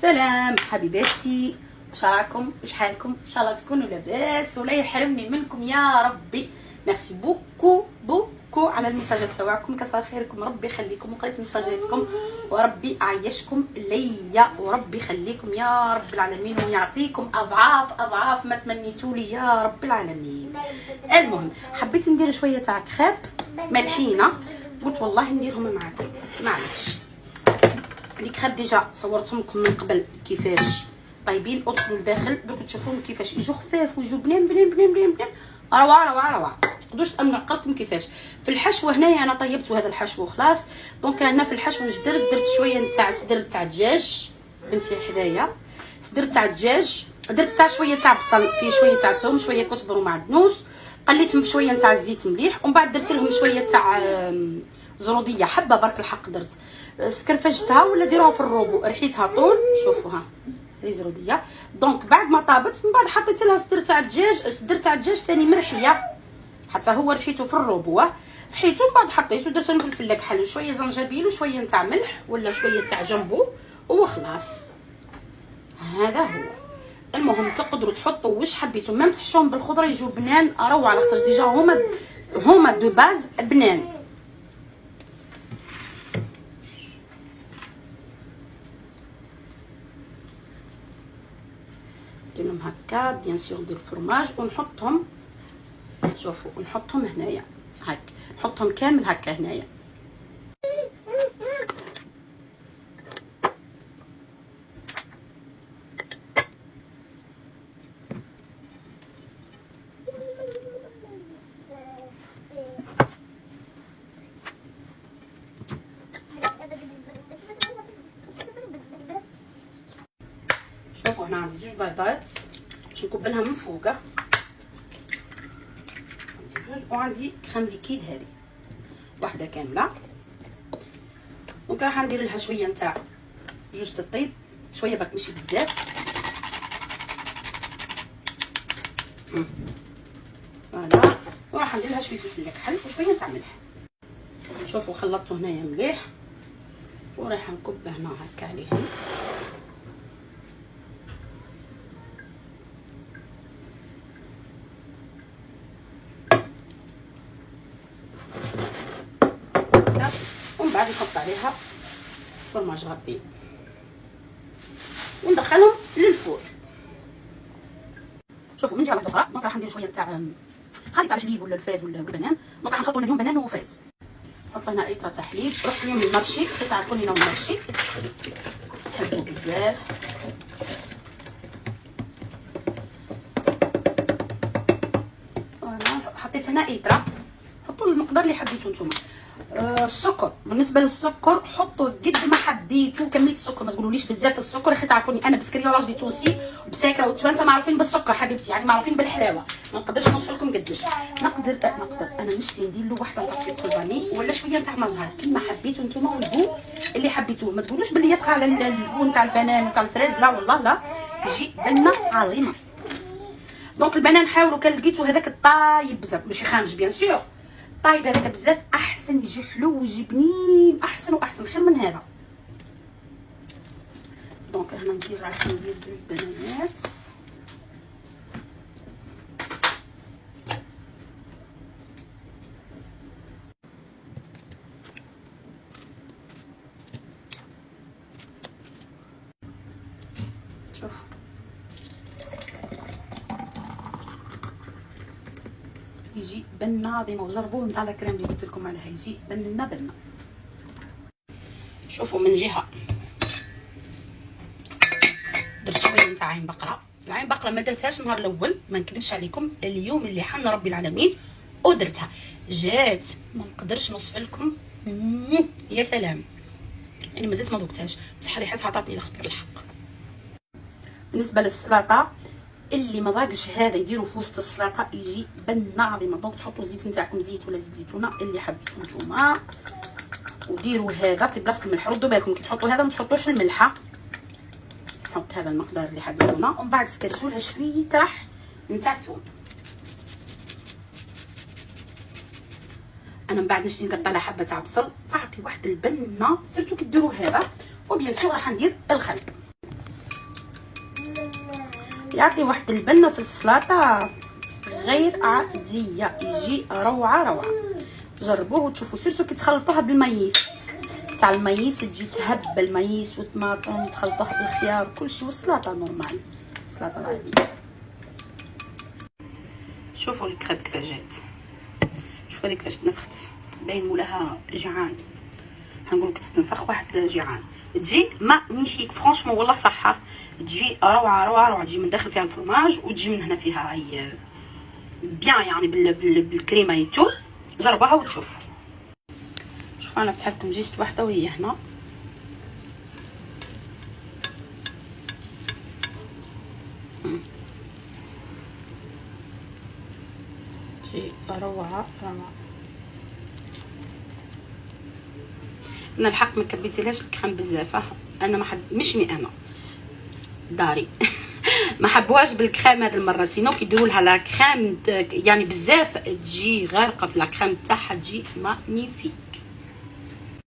سلام حبيباتي، واش راكم؟ واش حالكم؟ ان شاء الله تكونوا لاباس ولا يحرمني منكم يا ربي. ميرسي بوكو بوكو على الميساجات تاعكم، كثر خيركم، ربي يخليكم. وقريت ميساجاتكم وربي عيشكم ليا وربي يخليكم يا رب العالمين ويعطيكم اضعاف اضعاف ما تمنيتوا لي يا رب العالمين. المهم حبيت ندير شويه تاع كريب ملحينه، قلت والله نديرهم معاكم. معليش لي كريب ديجا صورتهم لكم من قبل كيفاش طايبين، ادخلوا لداخل دوك تشوفوهم كيفاش يجوا خفاف ويجوا بنين بنين بنين بنين بنين. روعه روعه روعه. تقدروش تامنوا عقلكم كيفاش. في الحشوه هنايا انا طيبت هذا الحشو خلاص. دونك هنا في الحشو واش درت شويه نتاع صدر تاع دجاج، بنتي حدايا صدر تاع دجاج، درت تاع شويه تاع بصل، فيه شويه تاع ثوم، شويه كزبر ومعدنوس، قليتهم بشويه نتاع الزيت مليح، ومن بعد درت لهم شويه تاع زروديه حبه برك الحق درت، سكرفجتها ولا ديروها في الروبو ريحتها طول. شوفوها هذه زروديه. دونك بعد ما طابت من بعد حطيت لها صدر تاع الدجاج ثاني مرحيه، حتى هو ريحته في الروبو ريحته. من بعد حطيته درت لهم فلفل كحل وشويه زنجبيل وشويه نتاع ملح ولا شويه تاع جنبو وخلاص. هذا هو. المهم تقدروا تحطوا واش حبيتوا، ما تحشوهم بالخضره يجوا بنان روعه، على خاطر ديجا هما دو باز بنان. نديرهم هكا بيان سور ندير الفرماج ونحطهم، شوفوا نحطهم هنايا هاك، نحطهم كامل هكا هنايا. شوفوا هنا عندي جوج بيضات باش نكبلها من فوق، وعندي كريم ليكيد هذه واحده كامله. دونك راح ندير لها شويه نتاع جوز الطيب، شويه برك ماشي بزاف. فوالا، وراح ندير لها شويه فلفل كحل وشويه نتاع ملح. شوفوا خلطته هنايا مليح وراح نكب هنا هكا عليهم. ومن بعد نحط عليها فرماج غربي وندخلهم للفور. شوفوا من جهه واحده اخرى دونك راح ندير شويه تاع خليط تاع الحليب ولا الفاز ولا البنان. دونك راح نخلطوا اليوم بنان وفاز. نحط هنا ايطره تاع حليب، رحت اليوم المارشي تعرفوني انا المارشي نحبو بزاف. فوالا حطيت هنا ايطره، حطوا المقدار اللي حبيتو نتوما. السكر بالنسبه للسكر حطوا قد ما حبيتوا كميه السكر، ما تقولوليش بزاف السكر، خاطر تعرفوني انا بسكريه وراجلي تونسي وبساكره، والتوانسه معروفين بالسكر حبيبتي، يعني معروفين بالحلاوه، ما نقدرش نوصف لكم قداش نقدر انا نشتي ندير له واحده نقص فيه الفاني ولا شويه تاع مزهر كيما حبيتوا نتوما، والبو اللي حبيتوه. ما تقولوش بلي يطغى على البو نتاع البنان وتاع الفريز، لا والله لا، تجي بنه عظيمه. دونك البنان حاولوا كان لقيتوا هذاك الطايب بزاف ماشي خامج بيان سور، طايب هذاك بزاف احسن، يجي حلو ويجي بنين، احسن واحسن خير من هذا. دونك هنا راح ندير جوج بنانات. شوف يجي بنه عظيمه، وجربوه نتاع الكريم اللي قلت لكم عليها، يجي بنه بنه. شوفوا من جهه درت شويه نتاع عين بقره، العين بقره ما درتهاش النهار الاول ما نكذبش عليكم، اليوم اللي حن ربي العالمين ودرتها جات ما نقدرش نوصف لكم. يا سلام، يعني مازلت ما ذقتهاش بصح ريحتها عطاتني الخطر الحق. بالنسبه للسلطه اللي ما ذاقش هذا يديروا في وسط السلطه يجي بنه عظيمه. دونك تحطوا الزيت نتاعكم، زيت ولا زيت زيتونه اللي حبيتو نتوما، وديروا هذا في بلاصه الملح. ردوا بالكم كي تحطوا هذا ما تحطوش الملحه، نحط هذا المقدار اللي حبيتونا، ومن بعد استرجوا لها شويه راح نتاع الثوم. انا من بعد نشتي نقطع لها حبه تاع بصل، فعطي واحد البنه سيرتو كي ديروا هذا. وبيان سور راح ندير الخل. يعطي واحد البنه في السلطه غير عاديه، يجي روعه روعه. جربوه وتشوفوا، سيرتو كي تخلطوها بالمايس تاع المايس، تجي تهب المايس والطماطم تخلطوها بالخيار وكلشي، والسلطه نورمال، سلطه عاديه. شوفوا الكريب كيفاش جات، شوفوا هذيك كيفاش تنفخت، باين مولاها جيعان. هنقول لك تنفخ واحد جيعان، تجي ماغنيفيك فرانشمون والله صحه، تجي روعه روعه روعه. تجي من داخل فيها الفرماج، وتجي من هنا فيها هي بيان يعني بالكريمه يتو. جربوها وتشوفوا. شوفوا انا فتحت لكم جيست واحده وهي هنا، تجي روعه روعه. انا الحق ما كبيتلهاش الكريم بزاف، انا ما حد مشني انا داري ما حبوهاش بالكريم هذه المره، سينو كيديروا لها لا كريم يعني بزاف تجي غارقه في لا كريم تاعها، تجي مانيفيك.